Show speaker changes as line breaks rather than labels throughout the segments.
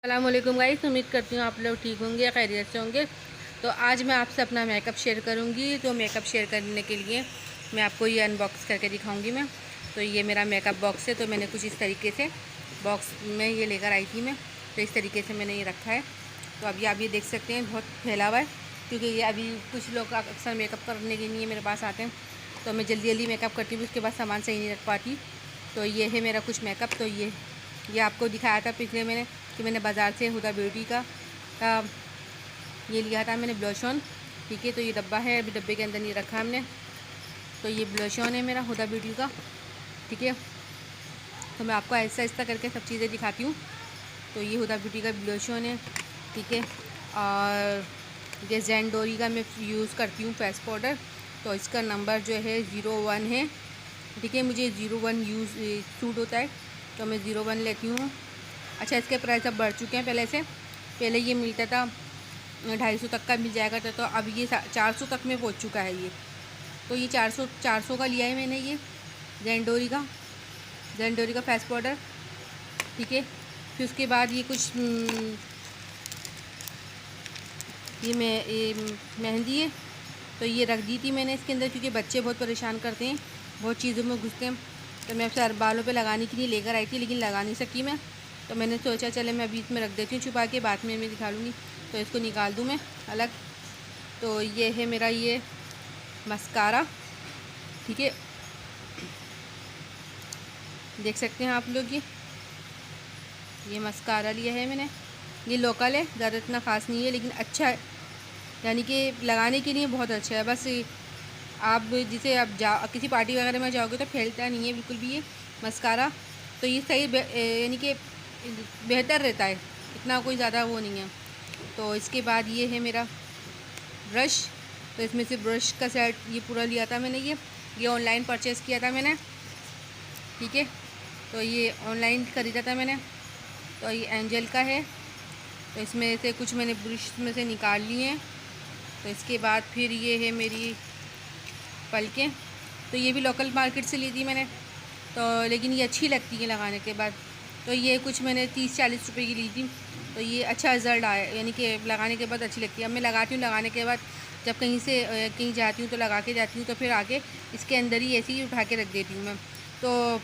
अस्सलामुअलैकुम गाइस, उम्मीद करती हूँ आप लोग ठीक होंगे, खैरियत से होंगे। तो आज मैं आपसे अपना मेकअप शेयर करूँगी। तो मेकअप शेयर करने के लिए मैं आपको ये अनबॉक्स करके दिखाऊँगी मैं। तो ये मेरा मेकअप बॉक्स है। तो मैंने कुछ इस तरीके से बॉक्स में ये लेकर आई थी मैं। तो इस तरीके से मैंने ये रखा है। तो अभी आप ये देख सकते हैं, बहुत फैला हुआ है, क्योंकि ये अभी कुछ लोग अक्सर मेकअप करने के लिए मेरे पास आते हैं। तो मैं जल्दी जल्दी मेकअप करती हूँ, उसके बाद सामान सही नहीं रख पाती। तो ये है मेरा कुछ मेकअप। तो ये आपको दिखाया था पिछले मैंने कि मैंने बाज़ार से हुदा ब्यूटी का ये लिया था मैंने, ब्लश ऑन। ठीक है, तो ये डब्बा है, अभी डब्बे के अंदर नहीं रखा हमने। तो ये ब्लश ऑन है मेरा हुदा ब्यूटी का। ठीक है, तो मैं आपको ऐसा ऐसा करके सब चीज़ें दिखाती हूँ। तो ये हुदा ब्यूटी का ब्लश ऑन है। ठीक है, और ये जेंडोरी का मैं यूज़ करती हूँ फेस पाउडर। तो इसका नंबर जो है 01 है। ठीक है, मुझे 01 यूज़ सूट होता है, तो मैं 01 लेती हूँ। अच्छा, इसके प्राइस अब बढ़ चुके हैं पहले से। पहले ये मिलता था 250 तक का मिल जाया करता, तो अब ये 400 तक में पहुंच चुका है ये। तो ये 400 का लिया है मैंने, ये जेंडोरी का फेस पाउडर। ठीक है, फिर उसके बाद ये कुछ ये मेहंदी है। तो ये रख दी थी मैंने इसके अंदर, क्योंकि बच्चे बहुत परेशान करते हैं, बहुत चीज़ों में घुसते हैं। तो मैं अपने बालों पे लगाने के लिए लेकर आई थी, लेकिन लगा नहीं सकी मैं। तो मैंने सोचा चले मैं अभी इसमें रख देती हूँ छुपा के, बाद में मैं दिखा लूँगी। तो इसको निकाल दूँ मैं अलग। तो ये है मेरा ये मस्कारा। ठीक है, देख सकते हैं आप लोग, ये मस्कारा लिया है मैंने। ये लोकल है, ज़्यादा इतना ख़ास नहीं है, लेकिन अच्छा है, यानी कि लगाने के लिए बहुत अच्छा है। बस आप जिसे आप किसी पार्टी वगैरह में जाओगे तो फैलता नहीं है बिल्कुल भी ये मस्कारा। तो ये सही यानी कि बेहतर रहता है, इतना कोई ज़्यादा वो नहीं है। तो इसके बाद ये है मेरा ब्रश। तो इसमें से ब्रश का सेट ये पूरा लिया था मैंने, ये ऑनलाइन परचेज़ किया था मैंने। ठीक है, तो ये ऑनलाइन ख़रीदा था मैंने। तो ये एंजल का है। तो इसमें से कुछ मैंने ब्रश में से निकाल लिए हैं। तो इसके बाद फिर ये है मेरी पलकें। तो ये भी लोकल मार्केट से ली थी मैंने, तो लेकिन ये अच्छी लगती है लगाने के बाद। तो ये कुछ मैंने 30-40 रुपए की ली थी। तो ये अच्छा रिज़ल्ट आया, यानी कि लगाने के बाद अच्छी लगती है। अब मैं लगाती हूँ, लगाने के बाद जब कहीं जाती हूँ तो लगा के जाती हूँ, तो फिर आके इसके अंदर ही ऐसे ही उठा के रख देती हूँ मैं। तो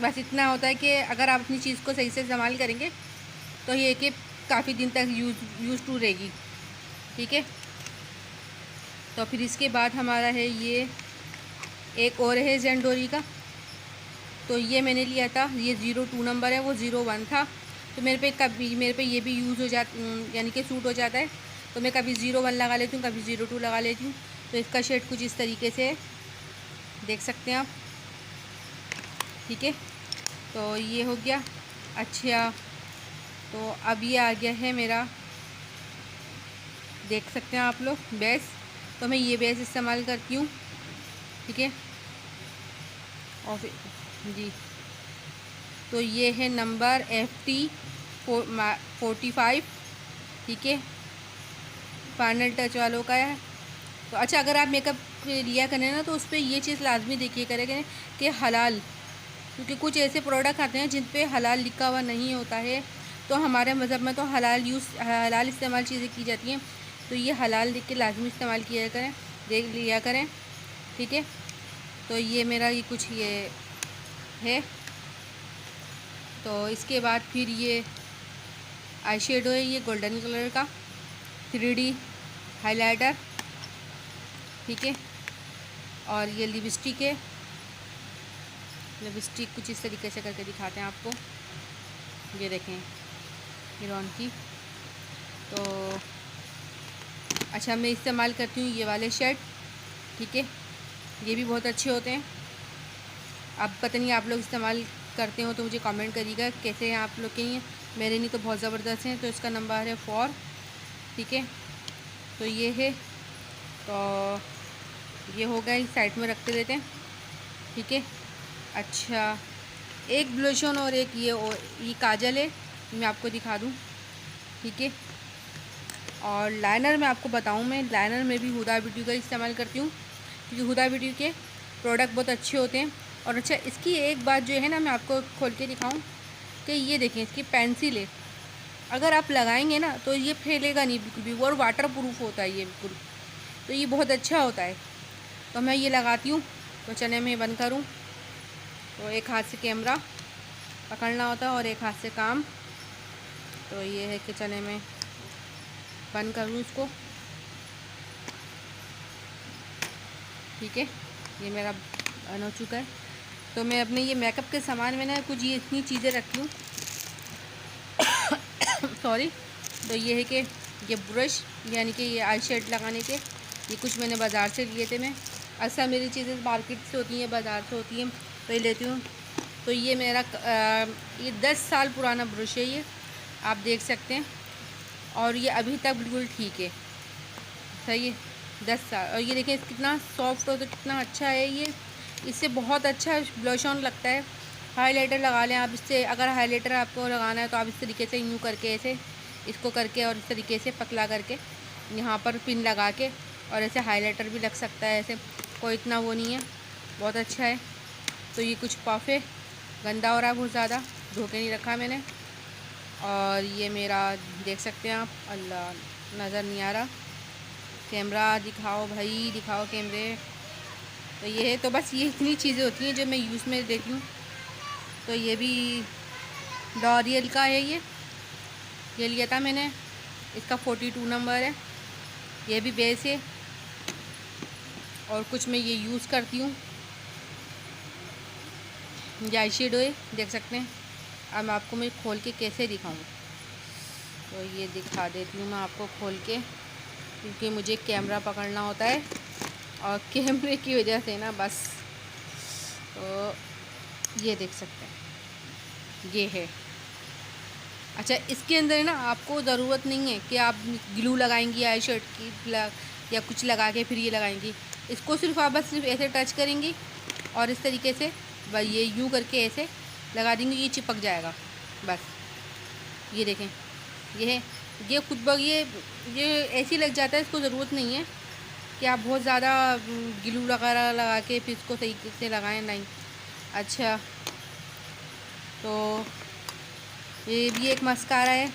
बस इतना होता है कि अगर आप अपनी चीज़ को सही से इस्तेमाल करेंगे तो ये कि काफ़ी दिन तक यूज़ टू रहेगी। ठीक है, तो फिर इसके बाद हमारा है ये एक और है जेंडोरी का। तो ये मैंने लिया था, ये 02 नंबर है, वो 01 था। तो मेरे पे ये भी यूज़ हो यानी कि सूट हो जाता है। तो मैं कभी 01 लगा लेती हूँ, कभी 02 लगा लेती हूँ। तो इसका शेड कुछ इस तरीके से है, देख सकते हैं आप। ठीक है, तो ये हो गया। अच्छा, तो अब ये आ गया है मेरा, देख सकते हैं आप लोग, बेस। तो मैं ये बेस इस्तेमाल करती हूँ। ठीक है, और जी, तो ये है नंबर FT45। ठीक है, फाइनल टच वालों का है। तो अच्छा, अगर आप मेकअप लिया करें ना, तो उस पर ये चीज़ लाजमी देखिए करें कि हलाल, क्योंकि कुछ ऐसे प्रोडक्ट आते हैं जिन पे हलाल लिखा हुआ नहीं होता है। तो हमारे मज़हब में तो हलाल इस्तेमाल चीज़ें की जाती हैं। तो ये हलाल देख के लाजमी इस्तेमाल किया करें, देख लिया करें। ठीक है, तो ये मेरा ये कुछ ये है। तो इसके बाद फिर ये आई शेडो है, ये गोल्डन कलर का 3D हाइलाइटर। ठीक है, और ये लिपस्टिक है। लिपस्टिक कुछ इस तरीके से करके दिखाते हैं आपको, ये देखें हीरोन की। तो अच्छा, मैं इस्तेमाल करती हूँ ये वाले शेड। ठीक है, ये भी बहुत अच्छे होते हैं। अब पता नहीं आप लोग इस्तेमाल करते हो तो मुझे कमेंट करिएगा कैसे हैं आप लोग के लिए। मेरे नहीं तो बहुत ज़बरदस्त हैं। तो इसका नंबर है 4। ठीक है, तो ये है। तो ये हो गया, इस साइड में रखते देते हैं। ठीक है, अच्छा, एक ब्लश ऑन और एक ये काजल है, मैं आपको दिखा दूँ। ठीक है, और लाइनर मैं आपको बताऊँ, मैं लाइनर में भी हुदा ब्यूटी का इस्तेमाल करती हूँ, क्योंकि हुदा ब्यूटी के प्रोडक्ट बहुत अच्छे होते हैं। और अच्छा, इसकी एक बात जो है ना, मैं आपको खोल के दिखाऊं कि ये देखें, इसकी पेंसिल है, अगर आप लगाएंगे ना तो ये फैलेगा नहीं बिल्कुल भी, और वाटर प्रूफ होता है ये बिल्कुल, तो ये बहुत अच्छा होता है। तो मैं ये लगाती हूँ। तो चने में बंद करूँ तो एक हाथ से कैमरा पकड़ना होता है और एक हाथ से काम। तो ये है कि चने में बंद करूँ इसको, ठीक है। ये मेरा बन हो चुका है। तो मैं अपने ये मेकअप के सामान में ना कुछ ये इतनी चीज़ें रखती हूँ सॉरी। तो ये है कि ये ब्रश, यानी कि ये आई शेड लगाने के, ये कुछ मैंने बाज़ार से लिए थे। मैं अक्सर मेरी चीज़ें मार्केट से होती हैं, बाज़ार से होती हैं, तो ये लेती हूँ। तो ये मेरा ये 10 साल पुराना ब्रश है, ये आप देख सकते हैं, और ये अभी तक बिल्कुल ठीक है, सही है, 10 साल। और ये देखिए कितना सॉफ्ट हो, तो कितना अच्छा है ये। इससे बहुत अच्छा ब्लश ऑन लगता है। हाइलाइटर लगा लें आप इससे, अगर हाइलाइटर आपको लगाना है तो आप इस तरीके से यूँ करके ऐसे इसको करके और इस तरीके से पतला करके यहाँ पर पिन लगा के, और ऐसे हाइलाइटर भी लग सकता है, ऐसे कोई इतना वो नहीं है, बहुत अच्छा है। तो ये कुछ पफ है, गंदा हो रहा है बहुत ज़्यादा, धो के नहीं रखा मैंने। और ये मेरा देख सकते हैं आप, अल्लाह नज़र नहीं आ रहा, कैमरा दिखाओ भाई, दिखाओ कैमरे। तो ये है, तो बस ये इतनी चीज़ें होती हैं जो मैं यूज़ में देती हूँ। तो ये भी लॉरियल का है, ये लिया था मैंने, इसका 42 नंबर है, ये भी बेस है। और कुछ मैं ये यूज़ करती हूँ, ये आई शेडो है, देख सकते हैं। अब आपको मैं खोल के कैसे दिखाऊँ, तो ये दिखा देती हूँ मैं आपको खोल के, क्योंकि मुझे कैमरा पकड़ना होता है और कैमरे की वजह से ना बस। तो ये देख सकते हैं, ये है। अच्छा, इसके अंदर ना आपको ज़रूरत नहीं है कि आप ग्लू लगाएंगी आई शर्ट की या कुछ लगा के फिर ये लगाएंगी। इसको सिर्फ आप बस सिर्फ ऐसे टच करेंगी और इस तरीके से ये यूँ करके ऐसे लगा देंगे, ये चिपक जाएगा बस। ये देखें, ये है, ये खुद ब ये ऐसे लग जाता है। इसको ज़रूरत नहीं है कि आप बहुत ज़्यादा ग्लू वगैरह लगा के फिर इसको सही से लगाएं, नहीं। अच्छा, तो ये भी एक मस्कारा है,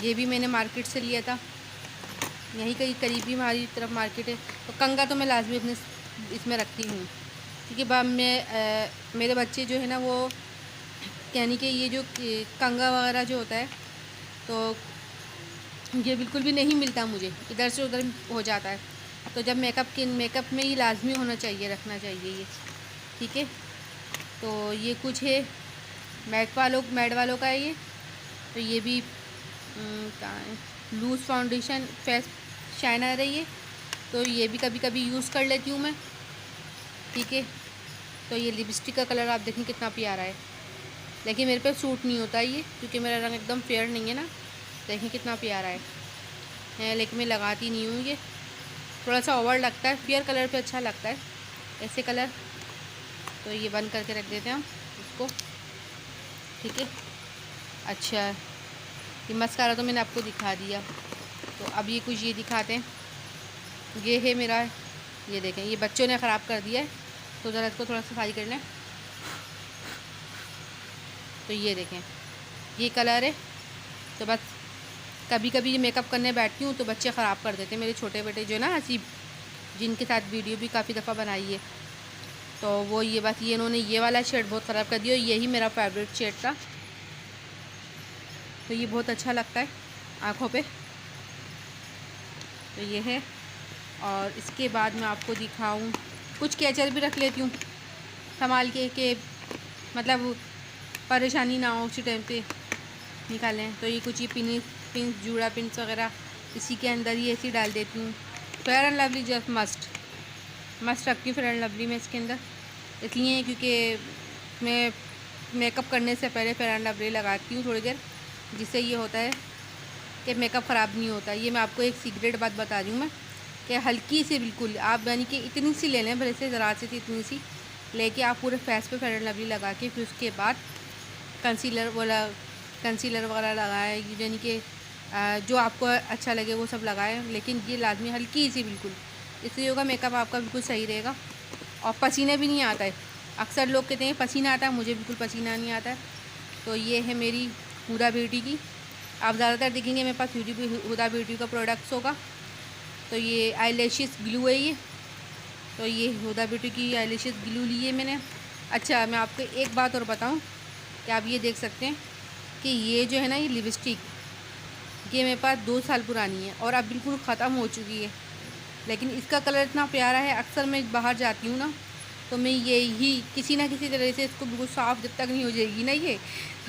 ये भी मैंने मार्केट से लिया था, यहीं कहीं करीबी हमारी तरफ मार्केट है। तो कंगा तो मैं लाजमी अपने इसमें रखती हूँ, क्योंकि मेरे बच्चे जो है ना, वो यानी कि ये जो कंगा वगैरह जो होता है, तो ये बिल्कुल भी नहीं मिलता मुझे, इधर से उधर हो जाता है। तो जब मेकअप में ही लाजमी होना चाहिए, रखना चाहिए ये, ठीक है। तो ये कुछ है मैड वालों का है ये। तो ये भी कहाँ है, लूज़ फाउंडेशन फेस शाइनर है ये। तो ये भी कभी कभी यूज़ कर लेती हूँ मैं, ठीक है। तो ये लिपस्टिक का कलर आप देखें कितना प्यारा है, लेकिन मेरे पे सूट नहीं होता ये, क्योंकि मेरा रंग एकदम फेयर नहीं है ना। देखें कितना प्यारा है, लेकिन मैं लगाती नहीं हूँ, ये थोड़ा सा ओवर लगता है, फेयर कलर पे अच्छा लगता है ऐसे कलर। तो ये बंद करके रख देते हैं हम इसको, ठीक है। अच्छा, ये मस्कारा तो मैंने आपको दिखा दिया। तो अब ये कुछ ये दिखाते हैं, ये है मेरा, ये देखें, ये बच्चों ने ख़राब कर दिया है, तो ज़रा इसको थोड़ा सफाई कर लें। तो ये देखें, ये कलर है। तो बस कभी कभी मेकअप करने बैठती हूँ तो बच्चे ख़राब कर देते हैं, मेरे छोटे बेटे जो ना हसीब, जिनके साथ वीडियो भी काफ़ी दफ़ा बनाई है, तो वो ये बस ये इन्होंने ये वाला शेड बहुत ख़राब कर दिया, और यही मेरा फेवरेट शेड था। तो ये बहुत अच्छा लगता है आँखों पे। तो ये है, और इसके बाद मैं आपको दिखाऊं, कुछ कैचर भी रख लेती हूँ संभाल के मतलब परेशानी ना हो उसी टाइम पे निकालें। तो ये कुछ ये पिन जूड़ा पिन्स वगैरह इसी के अंदर ही ऐसी डाल देती हूँ। Fair and lovely just must रखती हूँ फेयर एंड लवली में इसके अंदर, इसलिए क्योंकि मैं मेकअप करने से पहले फेयर एंड लवली लगाती हूँ थोड़ी देर, जिससे ये होता है कि मेकअप ख़राब नहीं होता। ये मैं आपको एक सीक्रेट बात बता रही हूँ मैं, कि हल्की सी बिल्कुल आप यानी कि इतनी सी ले लें, भले से ज़रा सी थी, इतनी सी लेके आप पूरे फेस पे फेयर एंड लवली लगा के फिर उसके बाद कंसीलर वगैरह लगाएं, यानी कि जो आपको अच्छा लगे वो सब लगाएं, लेकिन ये लाजमी हल्की सी बिल्कुल, इससे होगा मेकअप आपका बिल्कुल सही रहेगा और पसीना भी नहीं आता है। अक्सर लोग कहते हैं पसीना आता है, मुझे बिल्कुल पसीना नहीं आता है। तो ये है मेरी हुदा ब्यूटी की। आप ज़्यादातर देखेंगे मेरे पास हुदा ब्यूटी का प्रोडक्ट्स होगा। तो ये आई लैशेस ग्लू है ये, तो ये हुदा ब्यूटी की आई लैशेस ग्लू ली है मैंने। अच्छा, मैं आपको एक बात और बताऊं कि आप ये देख सकते हैं कि ये जो है ना, ये लिपस्टिक, ये मेरे पास 2 साल पुरानी है और अब बिल्कुल ख़त्म हो चुकी है, लेकिन इसका कलर इतना प्यारा है। अक्सर मैं बाहर जाती हूँ ना, तो मैं यही किसी ना किसी तरह से इसको बिल्कुल साफ़ जब तक नहीं हो जाएगी ना ये,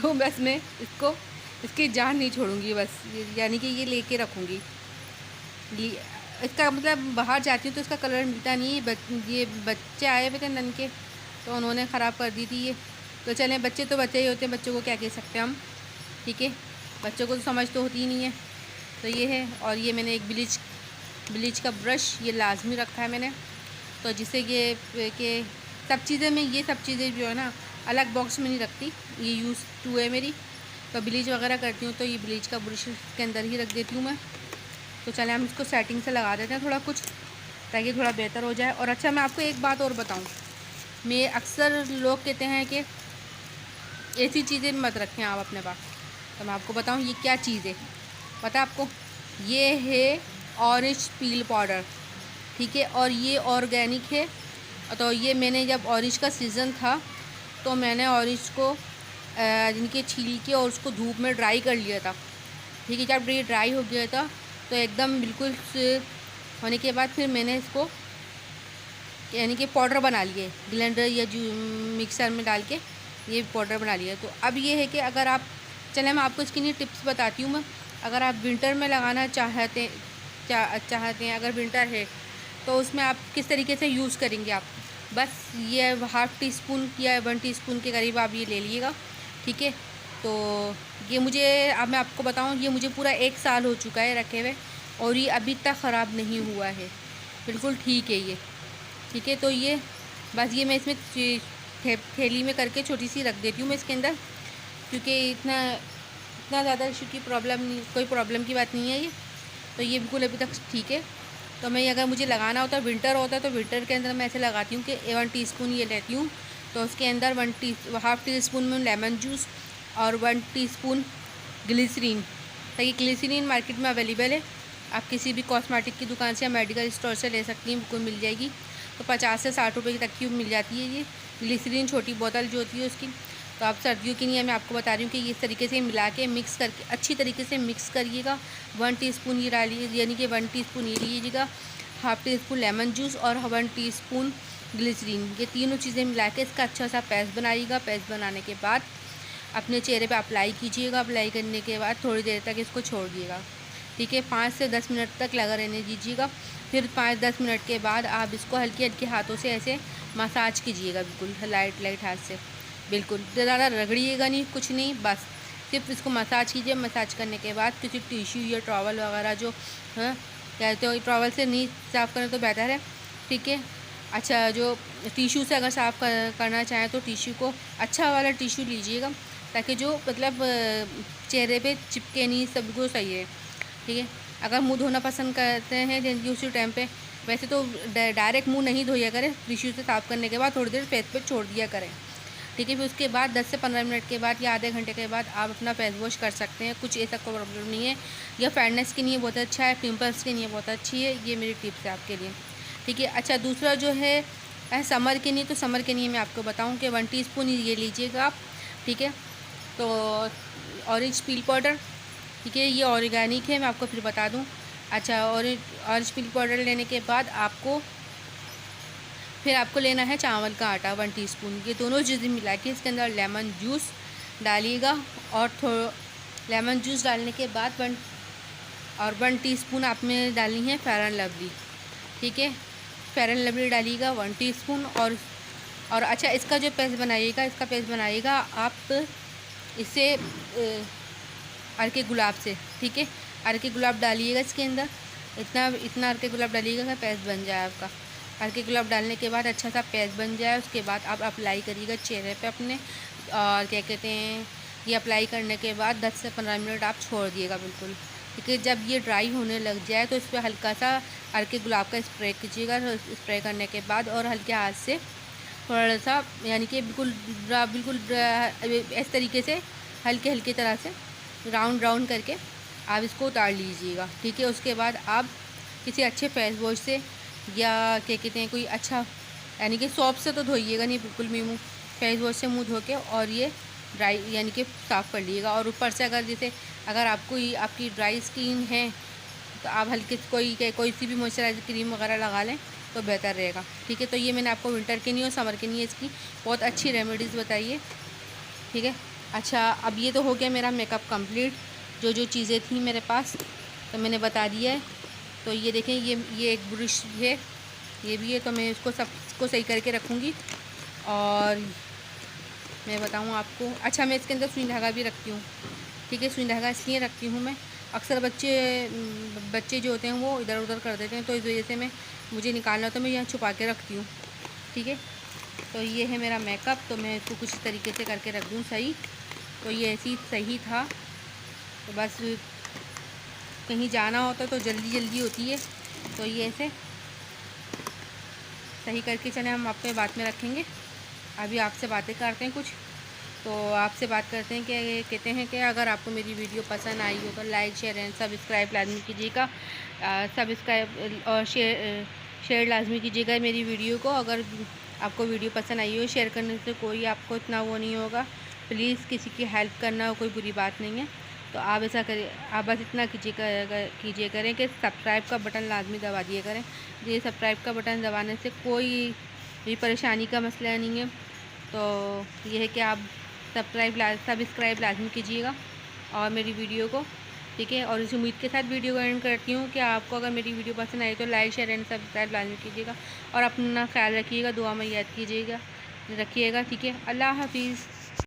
तो बस मैं इसको, इसकी जान नहीं छोड़ूंगी बस, यानी कि ये लेके रखूँगी। इसका मतलब बाहर जाती हूँ तो इसका कलर मिलता नहीं है। ये बच्चे आए हुए थे नन के, तो उन्होंने ख़राब कर दी थी ये। तो चलें, बच्चे तो बच्चे ही होते हैं, बच्चों को क्या कह सकते हैं हम, ठीक है, बच्चों को तो समझ तो होती ही नहीं है। तो ये है, और ये मैंने एक ब्लीच का ब्रश ये लाजमी रखा है मैंने, तो जिससे ये कि सब चीज़ें मैं ये सब चीज़ें जो है ना अलग बॉक्स में नहीं रखती, ये यूज़ टू है मेरी। तो ब्लीच वगैरह करती हूँ तो ये ब्लीच का ब्रश के अंदर ही रख देती हूँ मैं। तो चले हम इसको सेटिंग से लगा देते हैं थोड़ा कुछ, ताकि थोड़ा बेहतर हो जाए। और अच्छा, मैं आपको एक बात और बताऊँ, मैं अक्सर लोग कहते हैं कि ऐसी चीज़ें मत रखें आप अपने पास, तो मैं आपको बताऊँ ये क्या चीज़ है, पता है आपको? ये है ऑरेंज पील पाउडर, ठीक है, और ये ऑर्गेनिक है। तो ये मैंने जब ऑरेंज का सीज़न था तो मैंने ऑरेंज को इनके छील के और उसको धूप में ड्राई कर लिया था, ठीक है। जब ये ड्राई हो गया था तो एकदम बिल्कुल होने के बाद फिर मैंने इसको यानी कि पाउडर बना लिए, ब्लेंडर या जो मिक्सर में डाल के ये पाउडर बना लिया। तो अब ये है कि अगर आप, चले मैं आपको इसके लिए टिप्स बताती हूँ मैं। अगर आप विंटर में लगाना चाहते हैं, अगर विंटर है तो उसमें आप किस तरीके से यूज़ करेंगे आप, बस ये हाफ़ टी स्पून या 1 टीस्पून के करीब आप ये ले लीजिएगा, ठीक है। तो ये मुझे, अब मैं आपको बताऊँ, ये मुझे पूरा 1 साल हो चुका है रखे हुए और ये अभी तक ख़राब नहीं हुआ है, बिल्कुल ठीक है ये, ठीक है। तो ये बस ये मैं इसमें थैली में करके छोटी सी रख देती हूँ मैं इसके अंदर, क्योंकि इतना ज़्यादा इशू की प्रॉब्लम नहीं, कोई प्रॉब्लम की बात नहीं है ये। तो ये बिल्कुल अभी तक ठीक है। तो मैं अगर मुझे लगाना होता है, विंटर होता है, तो विंटर के अंदर मैं ऐसे लगाती हूँ कि 1 टीस्पून ये लेती हूँ, तो उसके अंदर हाफ़ टी स्पून में लेमन जूस और 1 टीस्पून ग्लिसरीन। ताकि ग्लिसरीन मार्केट में अवेलेबल है, आप किसी भी कॉस्मेटिक की दुकान से या मेडिकल स्टोर से ले सकती हैं, बिल्कुल मिल जाएगी। तो 50 से 60 रुपये तक की मिल जाती है ये ग्लिसरीन, छोटी बोतल जो होती है उसकी। तो आप सर्दियों के लिए मैं आपको बता रही हूँ कि इस तरीके से मिला के मिक्स करके अच्छी तरीके से मिक्स करिएगा। 1 टीस्पून ये डालिए, यानी कि 1 टीस्पून ये लीजिएगा, half tea spoon lemon juice और 1 टीस्पून ग्लिसरीन, ये तीनों चीज़ें मिला के इसका अच्छा सा पेस्ट बनाइएगा। पेस्ट बनाने के बाद अपने चेहरे पे अप्लाई कीजिएगा। अप्लाई करने के बाद थोड़ी देर तक इसको छोड़ दिएगा, ठीक है, 5 से 10 मिनट तक लगा रहने दीजिएगा। फिर 5-10 मिनट के बाद आप इसको हल्के हल्के हाथों से ऐसे मसाज कीजिएगा, बिल्कुल लाइट हाथ से, बिल्कुल ज़्यादा रगड़िएगा नहीं, कुछ नहीं, बस सिर्फ इसको मसाज कीजिए। मसाज करने के बाद किसी टिश्यू या टॉवल वगैरह जो है, या तो टॉवल से नहीं साफ़ करें तो बेहतर है, ठीक है। अच्छा, जो टिश्यू से अगर साफ़ करना चाहें तो टिश्यू को अच्छा वाला टिश्यू लीजिएगा, ताकि जो मतलब चेहरे पे चिपके नहीं, सब बिल्कुल सही है, ठीक है। अगर मुंह धोना पसंद करते हैं उसी टाइम पे, वैसे तो डायरेक्ट मुंह नहीं धोया करें, टिश्यू से साफ़ करने के बाद थोड़ी देर फेस पे छोड़ दिया करें, ठीक है। फिर उसके बाद 10 से 15 मिनट के बाद या आधे घंटे के बाद आप अपना फेस वॉश कर सकते हैं, कुछ ऐसा कोई प्रॉब्लम नहीं है। यह फेयरनेस के लिए बहुत अच्छा है, पिंपल्स के लिए बहुत अच्छी है, ये मेरी टिप्स है आपके लिए, ठीक है। अच्छा, दूसरा जो है समर के लिए, तो समर के लिए मैं आपको बताऊं कि 1 टीस्पून ये लीजिएगा आप, ठीक है। तो ऑरेंज पील पाउडर, ठीक है, ये ऑर्गेनिक है, मैं आपको फिर बता दूं। अच्छा, ऑरेंज पील पाउडर लेने के बाद फिर आपको लेना है चावल का आटा 1 टीस्पून। ये दोनों चीज़ें मिला के इसके अंदर लेमन जूस डालिएगा, और लेमन जूस डालने के बाद 1 टीस्पून आप में डालनी है फेयर एंड लवली, ठीक है। फेयर एंड लवली डालिएगा 1 टीस्पून। और अच्छा, इसका जो पेस्ट बनाइएगा आप इसे अर्के गुलाब से, ठीक है, अर्के गुलाब डालिएगा इसके अंदर, इतना अर्के गुलाब डालिएगा कि पेस्ट बन जाए आपका। अर्के गुलाब डालने के बाद अच्छा सा पेस्ट बन जाए, उसके बाद आप अप्लाई करिएगा चेहरे पे अपने, और क्या कहते हैं, ये अप्लाई करने के बाद 10 से 15 मिनट आप छोड़ दिएगा, बिल्कुल, ठीक है। जब ये ड्राई होने लग जाए तो इस पर हल्का सा अर्के गुलाब का स्प्रे कीजिएगा। स्प्रे करने के बाद और हल्के हाथ से थोड़ा सा, यानी कि बिल्कुल इस तरीके से हल्के तरह से राउंड राउंड करके आप इसको उतार लीजिएगा, ठीक है। उसके बाद आप किसी अच्छे फेस वॉश से या क्या कहते हैं कोई अच्छा यानी कि सॉप से तो धोइएगा नहीं बिल्कुल भी मुँह, फेस वॉश से मुँह धो के और ये ड्राई यानी कि साफ़ कर लीजिएगा। और ऊपर से अगर जैसे अगर आपकी ड्राई स्किन है तो आप हल्के कोई सी भी मॉइस्चराइजर क्रीम वगैरह लगा लें तो बेहतर रहेगा, ठीक है। तो ये मैंने आपको विंटर के लिए और समर के लिए इसकी बहुत अच्छी रेमेडीज़ बताई है, ठीक है। अच्छा, अब ये तो हो गया मेरा मेकअप कंप्लीट, जो चीज़ें थी मेरे पास तो मैंने बता दिया है। तो ये देखें, ये एक ब्रश है, ये भी है, तो मैं इसको सबको सही करके रखूँगी। और मैं बताऊँ आपको, अच्छा मैं इसके अंदर सुई धागा भी रखती हूँ, ठीक है। सुई धागा इसलिए रखती हूँ मैं, अक्सर बच्चे जो होते हैं वो इधर उधर कर देते हैं, तो इस वजह से मुझे निकालना तो मैं यहाँ छुपा के रखती हूँ, ठीक है। तो ये है मेरा मेकअप, तो मैं इसको कुछ तरीके से करके रख दूँ सही। तो ये ऐसे ही सही था, तो बस कहीं जाना होता तो जल्दी होती है, तो ये ऐसे सही करके चले। हम आपसे बाद में रखेंगे, अभी आपसे बातें करते हैं कुछ। तो आपसे बात करते हैं कि कहते हैं कि अगर आपको मेरी वीडियो पसंद आई हो तो लाइक शेयर एंड सब्सक्राइब लाजमी कीजिएगा, सब्सक्राइब और शेयर लाजमी कीजिएगा मेरी वीडियो को। अगर आपको वीडियो पसंद आई हो, शेयर करने से कोई आपको इतना वो नहीं होगा, प्लीज़ किसी की हेल्प करना कोई बुरी बात नहीं है। तो आप ऐसा करिए, आप बस इतना कीजिए करें कि सब्सक्राइब का बटन लाजमी दबा दिया करें। ये सब्सक्राइब का बटन दबाने से कोई भी परेशानी का मसला नहीं है। तो ये है कि आप सब्सक्राइब लाजमी कीजिएगा और मेरी वीडियो को, ठीक है। और इस उम्मीद के साथ वीडियो को एंड करती हूँ कि आपको अगर मेरी वीडियो पसंद आई तो लाइक शेयर एंड सब्सक्राइब लाजमी कीजिएगा और अपना ख्याल रखिएगा, दुआ में याद रखिएगा, ठीक है। अल्लाह हाफिज़।